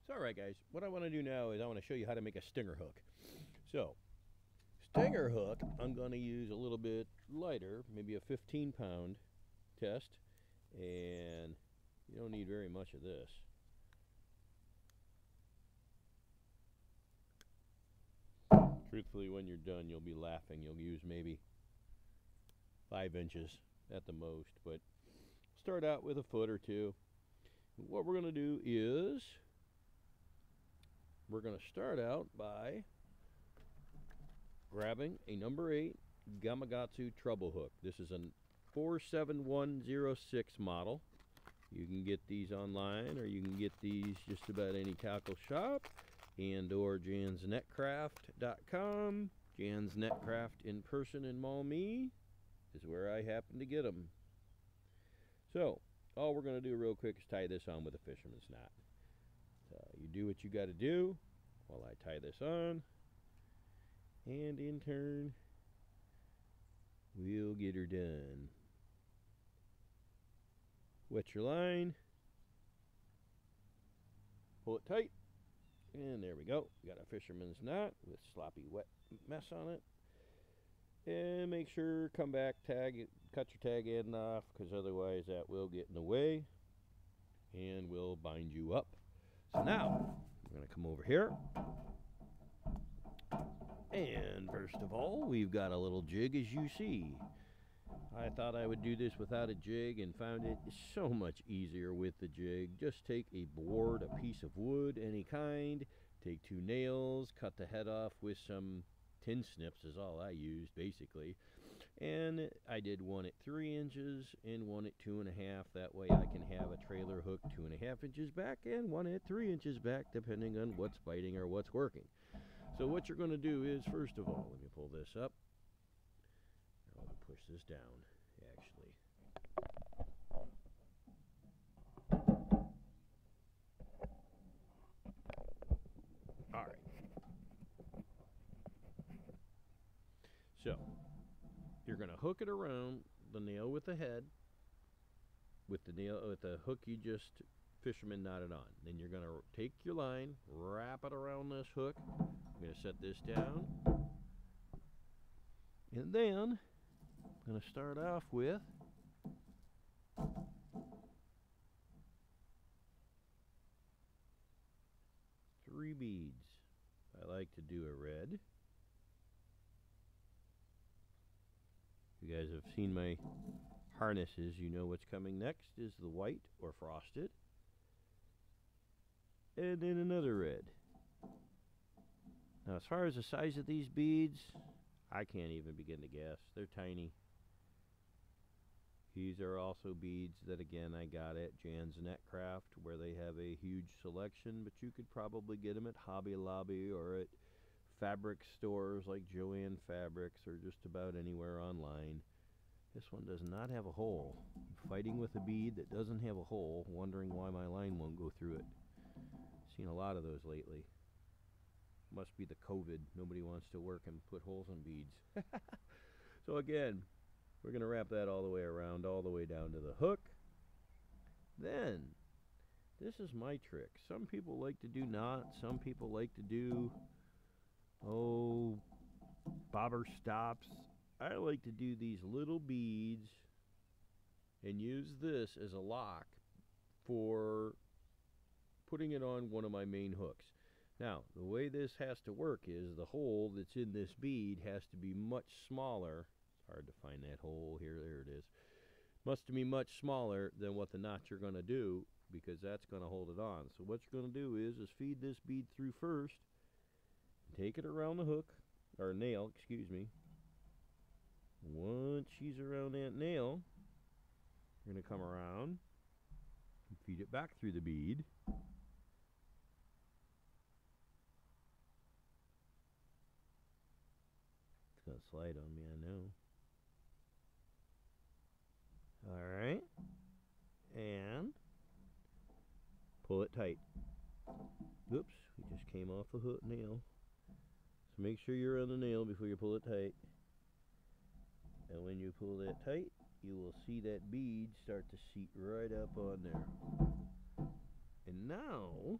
So alright guys, what I want to do now is I want to show you how to make a stinger hook. So, stinger hook, I'm going to use a little bit lighter, maybe a 15-pound test, and you don't need very much of this. Truthfully, when you're done, you'll be laughing. You'll use maybe 5 inches at the most, but start out with a foot or two. What we're going to do is we're going to start out by grabbing a number 8 Gamakatsu treble hook. This is a 47106 model. You can get these online, or you can get these just about any tackle shop, and or jansnetcraft.com. Jan's Netcraft in person in Maumee is where I happen to get them. So all we're going to do real quick is tie this on with a fisherman's knot. You do what you got to do while I tie this on, and in turn we'll get her done. Wet your line, pull it tight, and there we go. We got a fisherman's knot with sloppy wet mess on it. And make sure, come back, tag it, cut your tag end off, because otherwise that will get in the way and will bind you up. So now we're going to come over here, and first of all, we've got a little jig, as you see. I thought I would do this without a jig and found it so much easier with the jig. Just take a board, a piece of wood, any kind, take 2 nails, cut the head off with some tin snips is all I used basically. And I did one at 3 inches and one at 2.5. That way I can have a trailer hook 2.5 inches back and one at 3 inches back, depending on what's biting or what's working. So what you're going to do is, first of all, let me pull this up. I'll push this down, actually. All right. So you're going to hook it around the nail with the head, with the hook you just fisherman knotted on. Then you're going to take your line, wrap it around this hook. I'm going to set this down, and then I'm going to start off with three beads. I like to do a red. You guys have seen my harnesses, you know what's coming next is the white or frosted, and then another red. Now as far as the size of these beads, I can't even begin to guess. They're tiny. These are also beads that, again, I got at Jan's Netcraft, where they have a huge selection, but you could probably get them at Hobby Lobby or at fabric stores like Joann Fabrics, or just about anywhere online. This one does not have a hole. I'm fighting with a bead that doesn't have a hole, wondering why my line won't go through it. Seen a lot of those lately. Must be the COVID. Nobody wants to work and put holes in beads. So again, we're going to wrap that all the way around, all the way down to the hook. Then, this is my trick. Some people like to do knots. Some people like to do, bobber stops. I like to do these little beads and use this as a lock for putting it on one of my main hooks. Now, the way this has to work is the hole that's in this bead has to be much smaller. It's hard to find that hole here. There it is. Must be much smaller than what the knot you're going to do, because that's going to hold it on. So what you're going to do is feed this bead through first, take it around the hook, or nail, excuse me. Once she's around that nail, you're going to come around and feed it back through the bead. It's going to slide on me, I know. Alright. And pull it tight. Oops, we just came off the hook nail. So make sure you're on the nail before you pull it tight. And when you pull that tight, you will see that bead start to seat right up on there. And now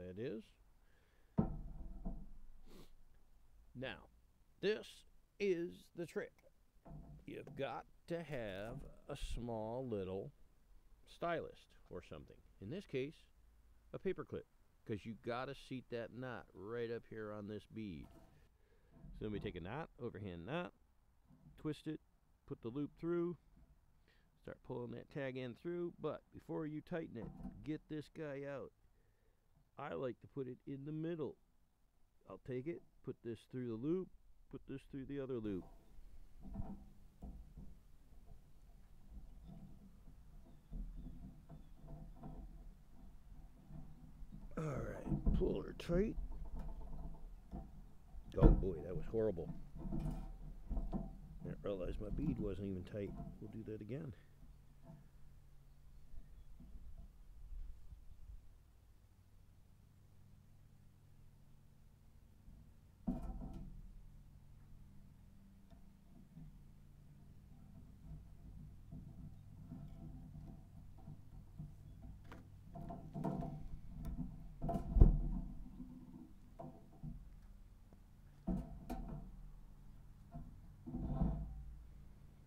that is. Now, this is the trick. You've got to have a small little stylist or something. In this case, a paper clip, because you got to seat that knot right up here on this bead. So then we take a knot, overhand knot, twist it, put the loop through, start pulling that tag end through, but before you tighten it, get this guy out. I like to put it in the middle. I'll take it, put this through the loop, put this through the other loop. Alright, pull her tight. Oh boy, that was horrible. I realized my bead wasn't even tight. We'll do that again.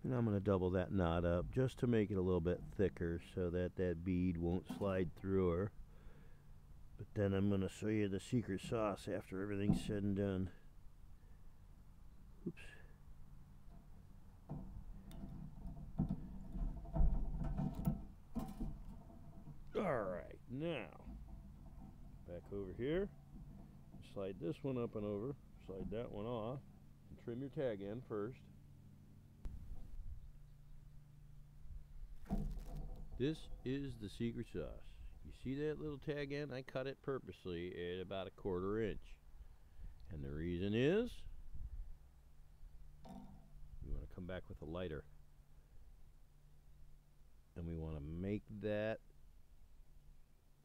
And I'm going to double that knot up just to make it a little bit thicker so that that bead won't slide through her. But then I'm going to show you the secret sauce after everything's said and done. Oops. Alright, now back over here. Slide this one up and over. Slide that one off. And trim your tag end first. This is the secret sauce. You see that little tag end? I cut it purposely at about 1/4 inch. And the reason is, we want to come back with a lighter. And we want to make that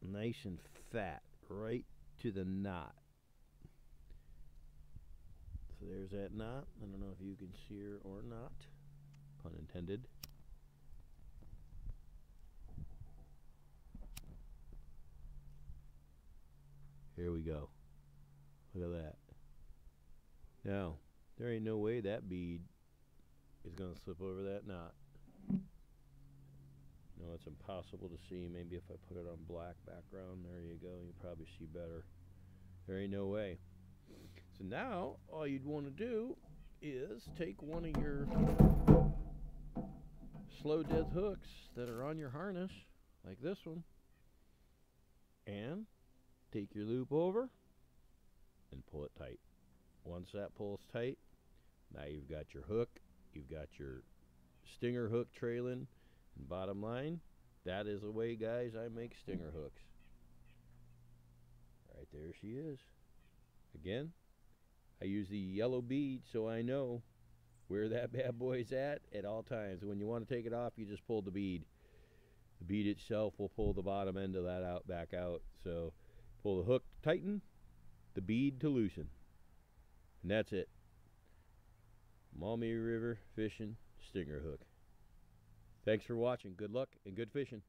nice and fat right to the knot. So there's that knot. I don't know if you can see her or not. Pun intended. Here we go. Look at that. Now, there ain't no way that bead is going to slip over that knot. No, it's impossible to see. Maybe if I put it on black background, there you go. You probably see better. There ain't no way. So now, all you'd want to do is take one of your slow death hooks that are on your harness, like this one, and take your loop over and pull it tight. Once that pulls tight, now you've got your hook, you've got your stinger hook trailing, and bottom line, that is the way, guys, I make stinger hooks. Right there she is. Again, I use the yellow bead so I know where that bad boy's at all times. When you want to take it off, you just pull the bead. The bead itself will pull the bottom end of that out, back out. So pull the hook to tighten, the bead to loosen. And that's it. Maumee River fishing stinger hook. Thanks for watching. Good luck and good fishing.